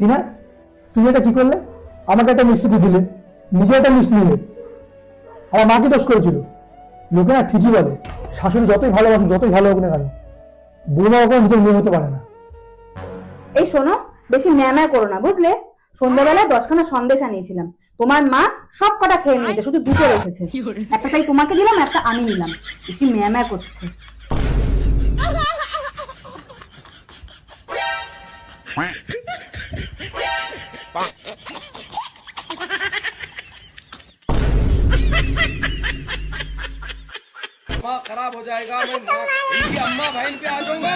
টিনা, তুমি এটা কি করলে? আমাকে একটা মিষ্টি দিলে, নিজে একটা মিষ্টি নিলে। আমার মা কি দোষ করেছিল? লোকে না ঠিকই বলে, শাশুড়ি যতই ভালোবাসুন, যতই ভালো হোক না কেন, বৌমা কখনো নিজের মেয়ে হতে পারে না। এই শোনো, বেশি ম্যামা করো না বুঝলে। সন্ধ্যাবেলায় 10খানা সন্দেশ আনিয়েছিলাম, তোমার মা সব কটা খেয়ে নিয়েছে, শুধু দুটো রেখেছে। একটা তাই তোমাকে দিলাম, একটা আমি নিলাম। বেশি ম্যামা করছে। खराब हो जाएगा। मैं इनकी अम्मा बहन पे आ जाऊंगा।